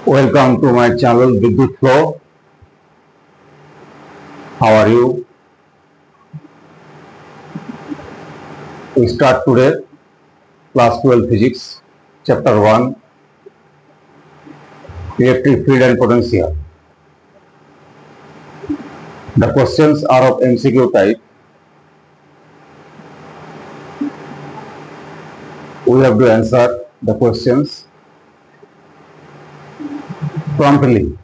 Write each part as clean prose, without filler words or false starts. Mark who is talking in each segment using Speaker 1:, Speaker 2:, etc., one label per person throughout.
Speaker 1: Welcome to my channel Vidyut Flow. How are you? We start today Class 12 Physics, Chapter 1, Electric Field and Potential. The questions are of MCQ type. We have to answer the questions promptly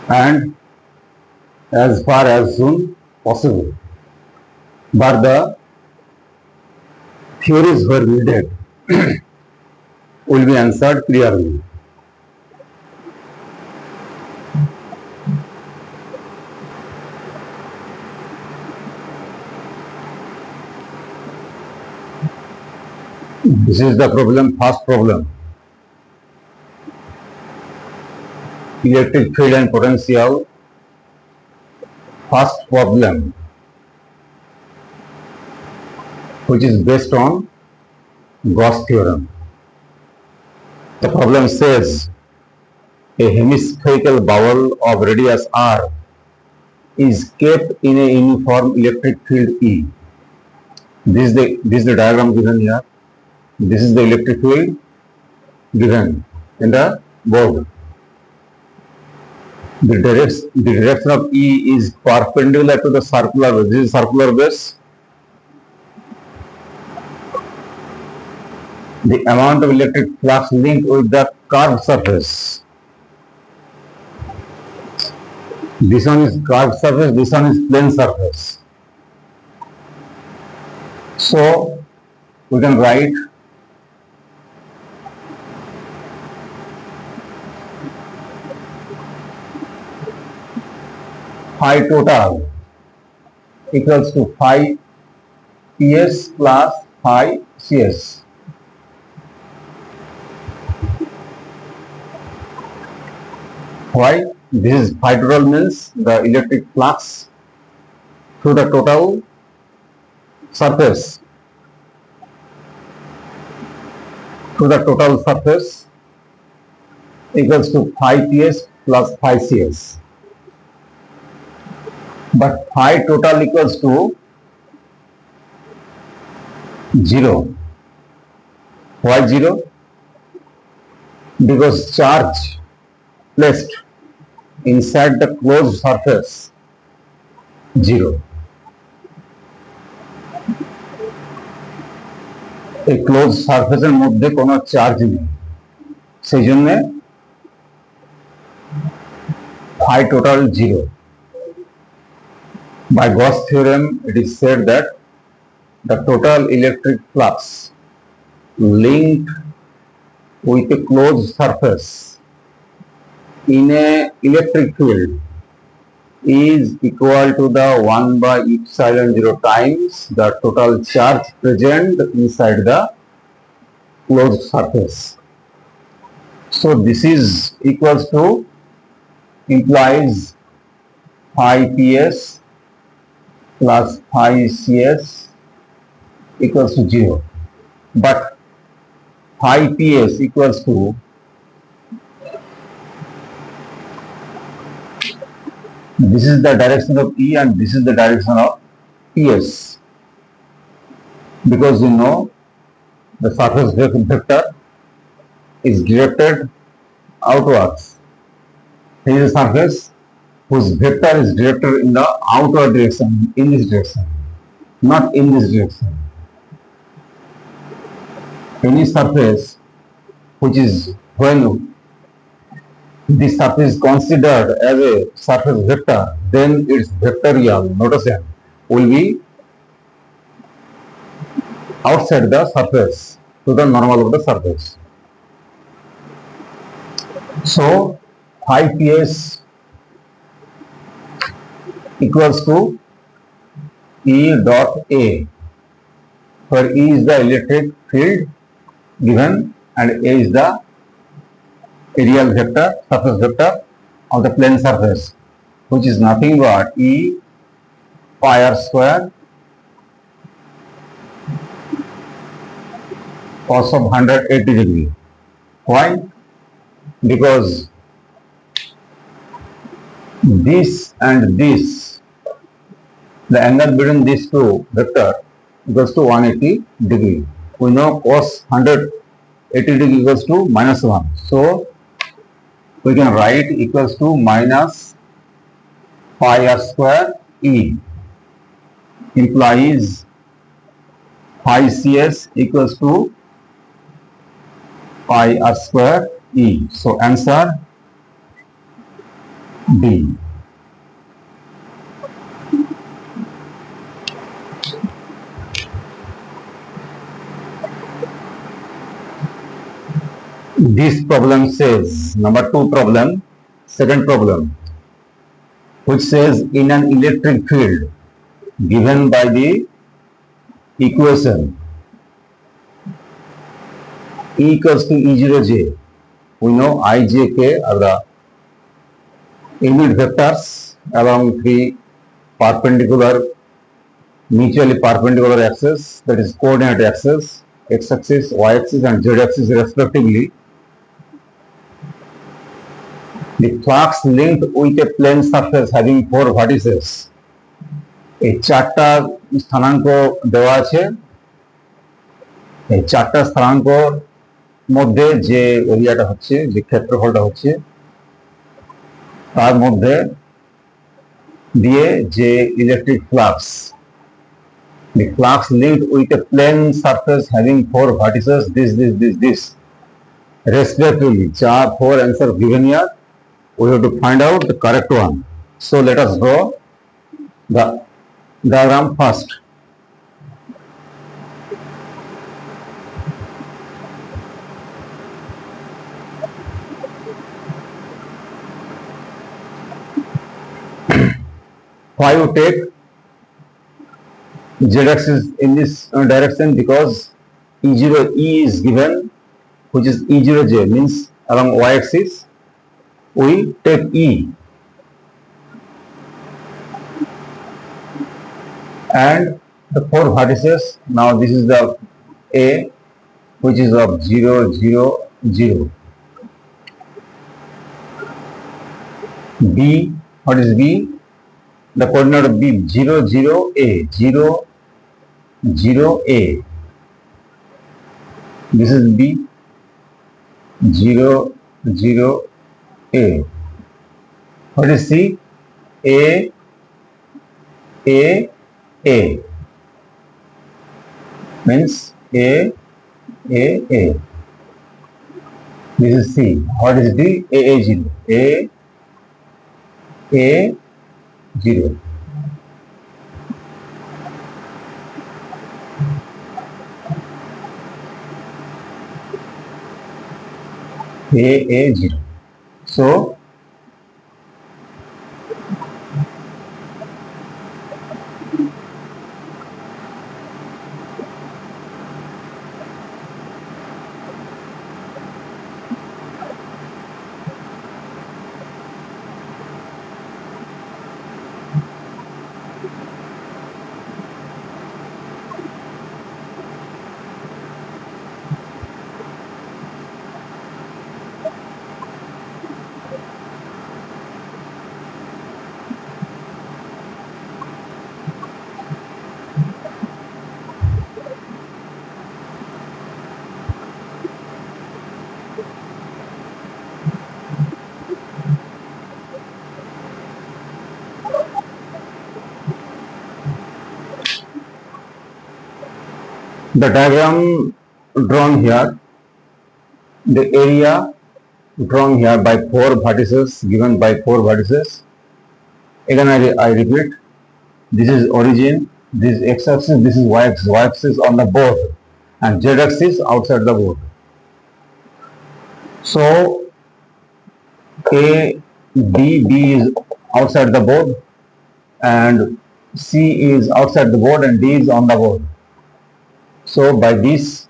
Speaker 1: and as far as soon possible. But the theories were needed will be answered clearly. This is the problem, first problem. Electric field and potential, first problem, which is based on Gauss theorem. The problem says a hemispherical bubble of radius r is kept in a uniform electric field E. This is the diagram given here. This is the electric field given in the board. The direction of E is perpendicular to the circular base. This is circular base. The amount of electric flux linked with the curved surface. This one is curved surface, this one is plane surface. So we can write phi total equals to phi PS plus phi CS. Why? This is phi total means the electric flux through the total surface. Through the total surface equals to phi PS plus phi CS. But phi total equals to 0. Why 0? Because charge placed inside the closed surface 0. A closed surface এর মধ্যে কোনো charge নেই, সেই জন্য phi total 0. By Gauss theorem, it is said that the total electric flux linked with a closed surface in a electric field is equal to the 1 by epsilon 0 times the total charge present inside the closed surface. So this is equals to, implies phi PS plus phi CS equals to 0. But phi PS equals to this is the direction of E and this is the direction of PS. Because you know the surface vector is directed outwards. Here is a surface whose vector is directed in the outward direction, in this direction, not in this direction. Any surface which is, when this surface is considered as a surface vector, then its vectorial notation will be outside the surface to the normal of the surface. So phi PS equals to E dot A, where E is the electric field given and A is the aerial vector, surface vector of the plane surface, which is nothing but E pi r square cos of 180 degree Why? Because this and this, the angle between these two vector equals to 180 degree. We know cos 180 degree equals to minus 1. So we can write equals to minus pi r square E implies phi cs equals to pi r square E. So answer D. This problem says, number 2 problem, second problem, which says in an electric field given by the equation E equals to E0J, we know I, J, K are the unit vectors along three perpendicular, mutually perpendicular axes, that is coordinate axis, x-axis, y-axis and z-axis respectively. The flux linked with a plane surface having four vertices. এই চারটা স্থানাঙ্ক দেওয়া আছে, এই চারটা স্থানাঙ্কর মধ্যে যে এরিয়াটা হচ্ছে, যে ক্ষেত্রফলটা হচ্ছে, তার মধ্যে দিয়ে যে electric flux, the flux linked with a plane surface having four vertices, this respectively. Four answers given here. We have to find out the correct one. So let us draw the diagram first. Why you take z-axis in this direction? Because E is given, which is E0J, means along y-axis we take E, and the four vertices. Now this is the A, which is of 0, 0, 0. B, what is B? The coordinate of B, 0, 0, A, 0, 0, A. This is B, 0, 0, A. What is C? A, A, A. Means A, A, A. This is C. What is D? A, A, 0. A, A, 0. A, A, 0. So the diagram drawn here, the area drawn here by four vertices, given by four vertices. Again I repeat, this is origin, this is x-axis, this is y-axis. Y-axis on the board and z-axis outside the board. So A, B is outside the board and C is outside the board and D is on the board. So by this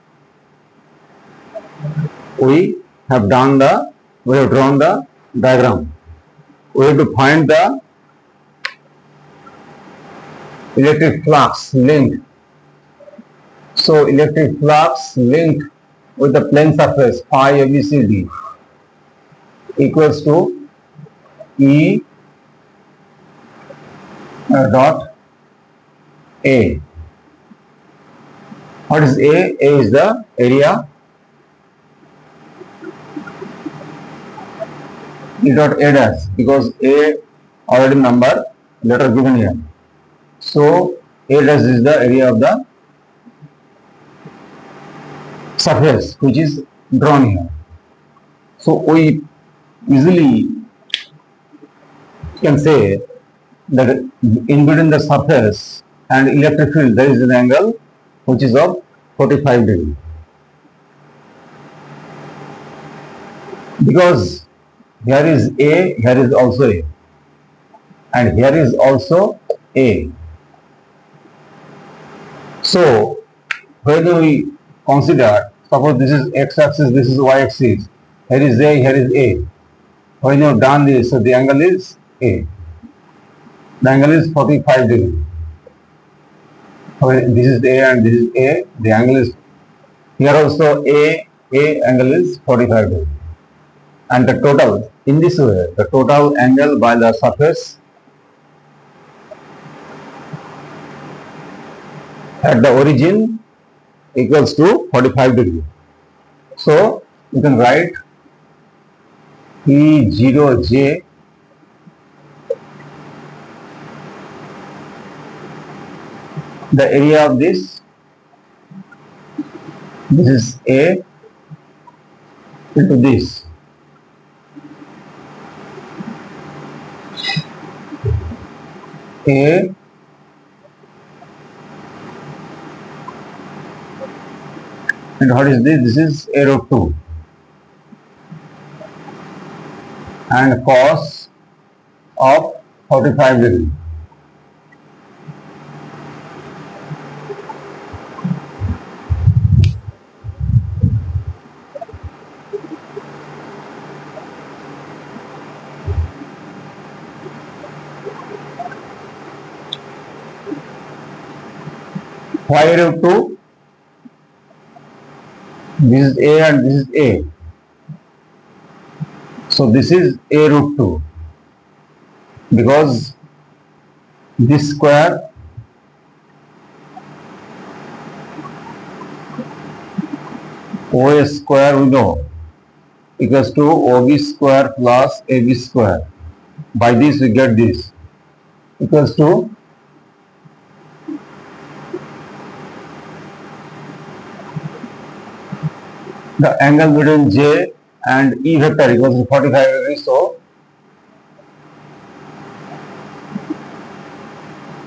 Speaker 1: we have drawn the diagram. We have to find the electric flux linked. So electric flux linked with the plane surface phi ABCD equals to E dot A. What is A? A is the area. E dot A dash, because A already number letter given here. So A dash is the area of the surface which is drawn here. So we easily can say that in between the surface and electric field there is an angle which is of 45 degree. Because here is A, here is also A, and here is also A. So when we consider, suppose this is x-axis, this is y-axis, here is A, here is A. When you have done this, so the angle is A. The angle is 45 degree. When this is A and this is A, the angle is, here also A angle is 45 degree. And the total, in this way, the total angle by the surface at the origin equals to 45 degree. So you can write E0J the area of this is A into this. A and what is this? This is A root 2 and cos of 45 degree. Why root 2? This is A and this is A. So this is A root 2 because this square OA square we know equals to OB square plus AB square. By this we get this equals to the angle between J and E vector equals to 45 degrees. So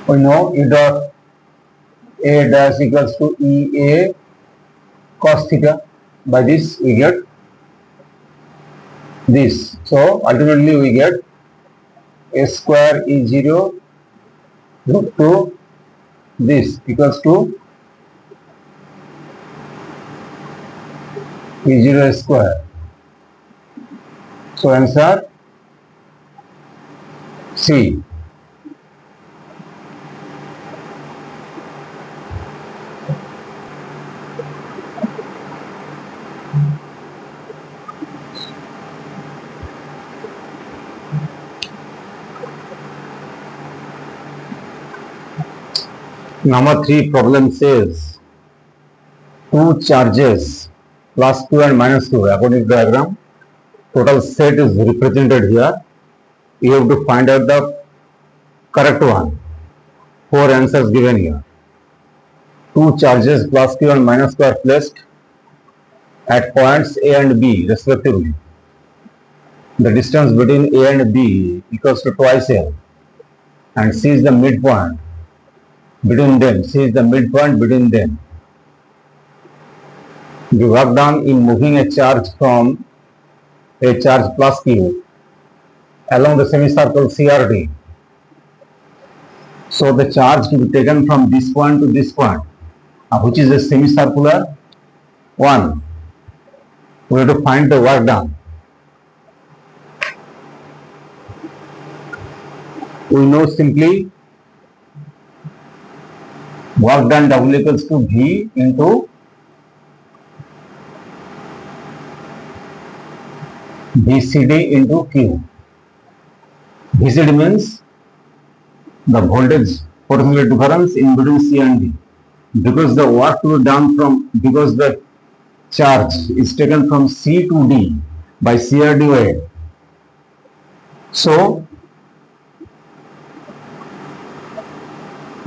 Speaker 1: we know E dot A dash equals to EA cos theta. By this we get this. So ultimately we get A square E0 root 2 this equals to E0 square. So answer C. Number 3 problem says two charges plus 2 and minus 2 according to the diagram. Total set is represented here. You have to find out the correct one. 4 answers given here. Two charges plus Q and minus Q are placed at points A and B respectively. The distance between A and B equals to twice L, and C is the midpoint between them. C is the midpoint between them. The work done in moving a charge from a charge plus Q along the semicircle CRT. So the charge to be taken from this point to this point, which is a semicircular one. We have to find the work done. We know simply work done W equals to V into VCD into Q. VCD means the voltage potential difference in between C and D. Because the work to be done because the charge is taken from C to D by CRD wave. So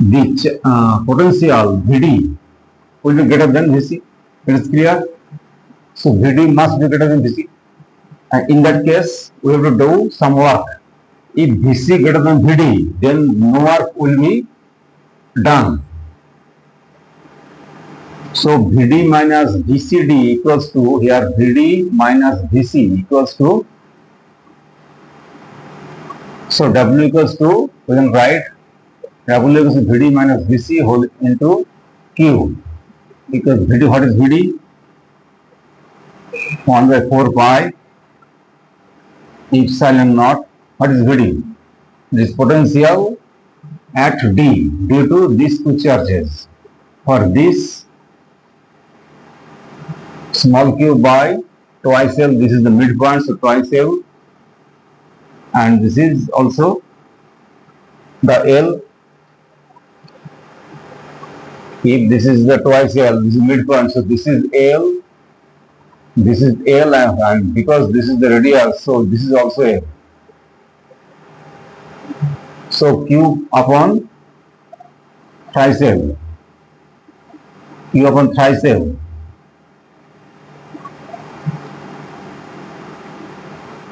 Speaker 1: the potential VD will be greater than VC. It is clear. So VD must be greater than VC. And in that case, we have to do some work. If VC greater than VD, then no work will be done. So VD minus VCD equals to, here VD minus VC equals to, so W equals to, we can write W equals to VD minus VC whole into Q. Because VD, what is VD? 1 by 4 pi epsilon naught. What is VD? This potential at D due to these two charges. For this small q by twice L, this is the midpoint, so twice L, and this is also the L. If this is the twice L, this is midpoint, so this is L, this is L, and because this is the radius, so this is also L. So Q upon thrice L, Q upon thrice L,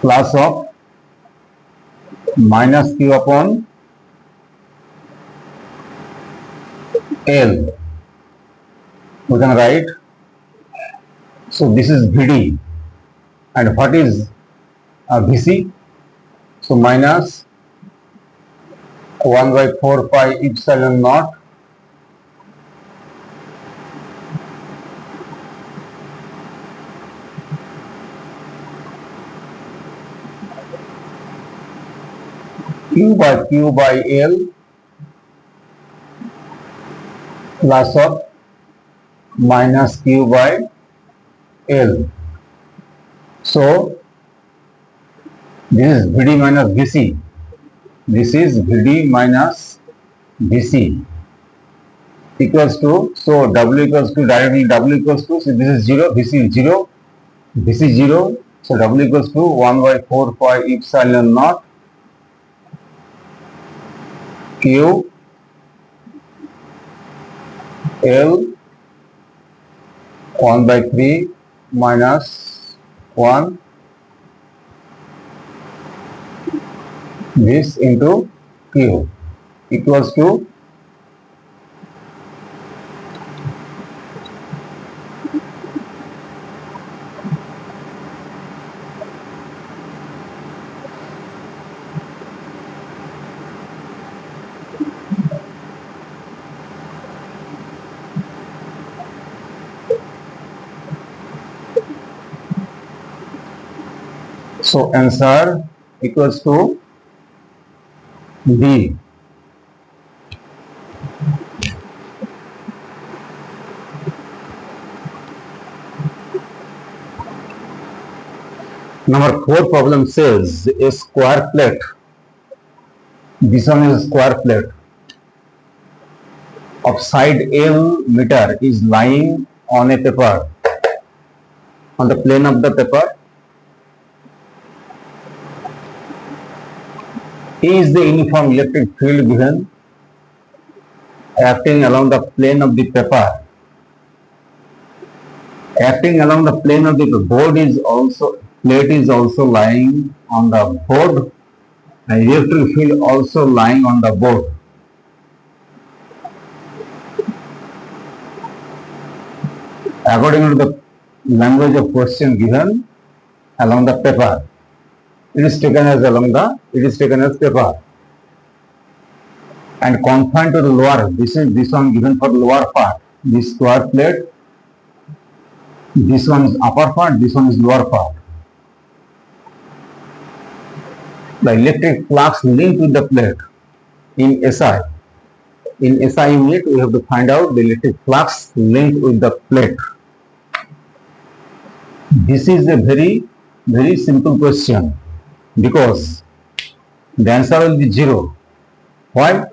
Speaker 1: plus of minus Q upon L. We can write, so this is VD, and what is VC? So minus 1 by 4 pi epsilon naught Q by L plus of minus Q by L. So this is VD minus VC. This is VD minus VC equals to, so W equals to, directly W equals to, so this is 0, VC is 0, VC is 0, so W equals to 1 by 4 pi epsilon naught Q L 1 by 3 minus 1 this into Q equals to so answer equals to D. Number 4 problem says a square plate. This one is a square plate of side L meter is lying on a paper, on the plane of the paper. Is the uniform electric field given acting along the plane of the paper? Acting along the plane of the plate is also lying on the board, and electric field also lying on the board. According to the language of question given, along the paper, it is taken as paper, and confined to the lower. This one given for the lower part. This square plate. This one is upper part. This one is lower part. The electric flux linked with the plate in SI. In SI unit, we have to find out the electric flux linked with the plate. This is a very Very simple question, because the answer will be 0. Why?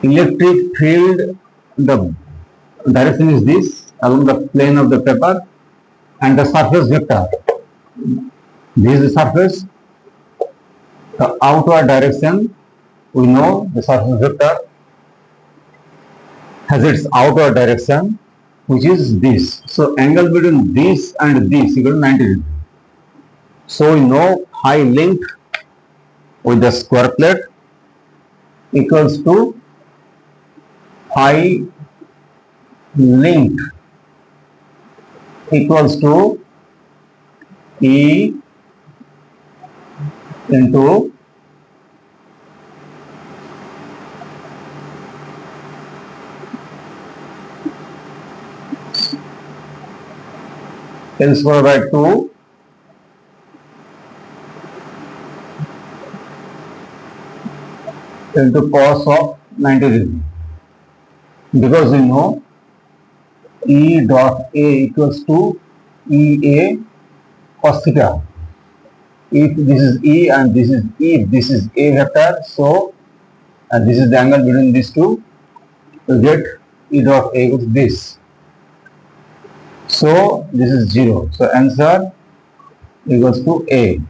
Speaker 1: Electric field, the direction is this along the plane of the paper, and the surface vector. This is the surface. The outward direction, we know the surface vector has its outward direction, which is this. So angle between this and this equal to 90 degrees. So we know phi length with the square plate equals to phi length equals to E into L square by 2 into cos of 90 degrees, because we know E dot A equals to EA cos theta. If this is E and this is E, this is A vector, so and this is the angle between these two, we get E dot A equals this. So this is 0. So answer equals to A.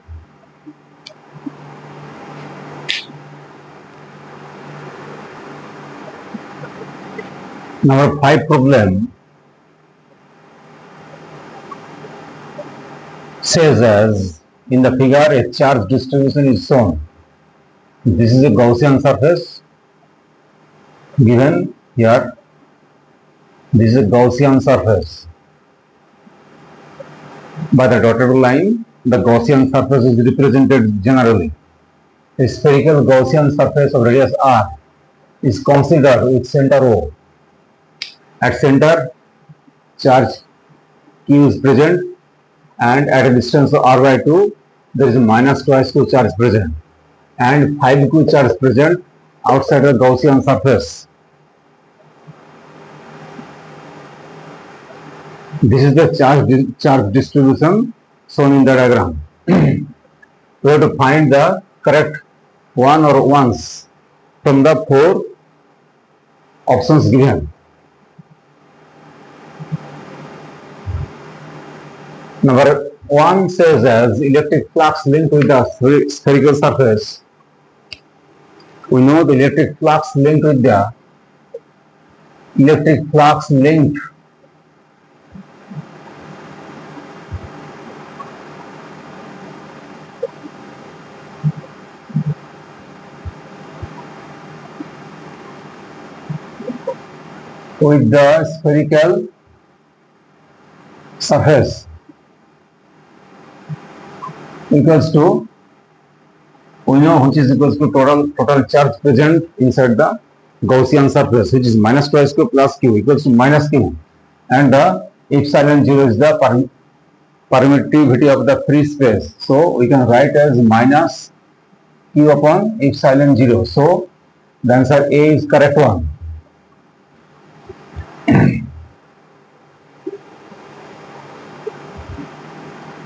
Speaker 1: Number 5 problem says as in the figure a charge distribution is shown. This is a Gaussian surface given here. This is a Gaussian surface. By the dotted line, the Gaussian surface is represented generally. A spherical Gaussian surface of radius r is considered with center O. At center, charge q is present, and at a distance of r by 2, there is a minus twice q charge present, and 5q charge present outside the Gaussian surface. This is the charge distribution shown in the diagram. We have to find the correct one or ones from the 4 options given. Number 1 says as electric flux linked with the spherical surface. We know the electric flux linked with the electric flux linked with the spherical surface equals to, we know which is equals to total charge present inside the Gaussian surface, which is minus twice q plus q equals to minus q, and the epsilon 0 is the permittivity of the free space. So we can write as minus q upon epsilon 0. So the answer A is correct one.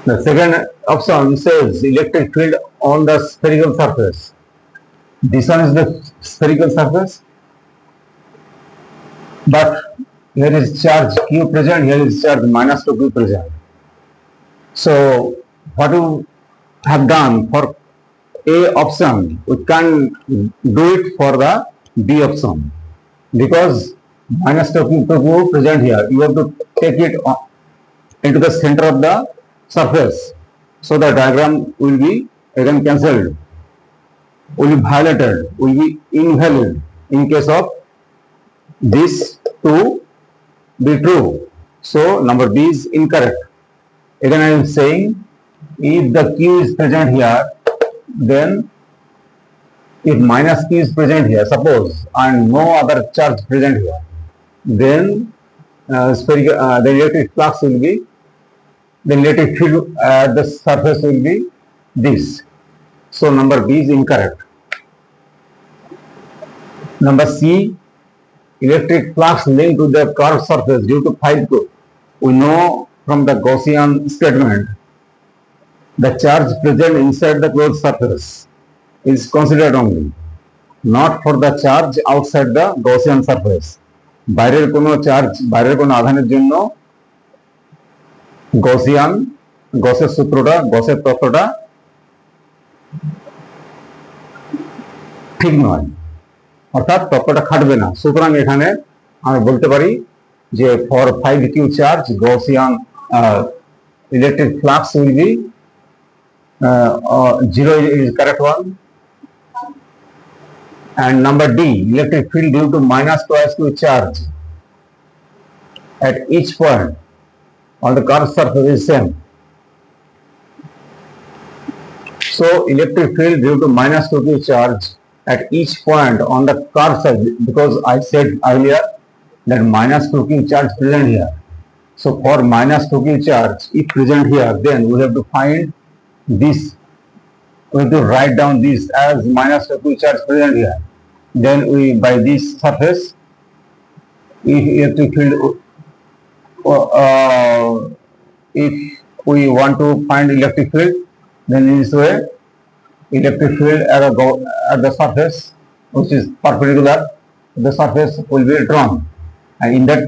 Speaker 1: The second option says electric field on the spherical surface. This one is the spherical surface, but here is charge q present, here is charge minus 2q present. So what we have done for A option, we can do it for the B option, because minus 2q present here, you have to take it into the center of the surface. So the diagram will be again cancelled, will be violated, will be invalid in case of this to be true. So number B is incorrect. Again I am saying, if the q is present here, then if minus q is present here, suppose, and no other charge present here, then the electric flux will be, the electric field at the surface will be this. So number B is incorrect. Number C, electric flux linked to the curved surface due to 5q. We know from the Gaussian statement the charge present inside the closed surface is considered only, not for the charge outside the Gaussian surface. বাইরের কোনো charge, বাইরের কোনো আধানের জন্য গসের সূত্রটা, গসের তত্ত্বটা ঠিক নয়, অর্থাৎ তত্ত্বটা খাটবে না। সুতরাং এখানে আমি বলতে পারি যে for 5q charge Gaussian electric flux will be 0 is correct one. And number D, electric field due to minus twice q charge at each point on the curved surface is same. So electric field due to minus 2q charge at each point on the curved surface, because I said earlier that minus 2q charge present here. So for minus 2q charge if present here, then we have to find this, we have to write down this as minus 2q charge present here. Then we, by this surface, if electric field, if we want to find electric field, then in this way, electric field at the surface, which is perpendicular to the surface, will be drawn. And in that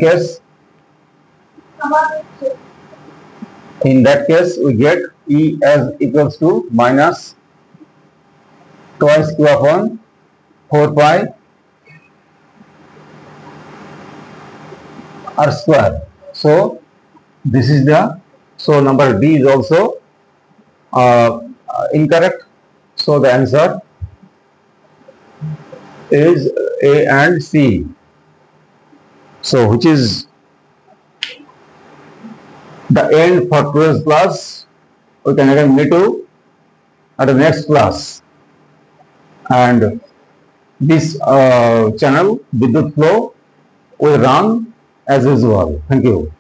Speaker 1: case, we get E as equals to minus twice q upon 4 pi r square. So this is the, so number D is also incorrect. So the answer is A and C. So which is the end for today's class. We can again meet you at the next class. And this channel Vidyut Flow will run as usual. Thank you.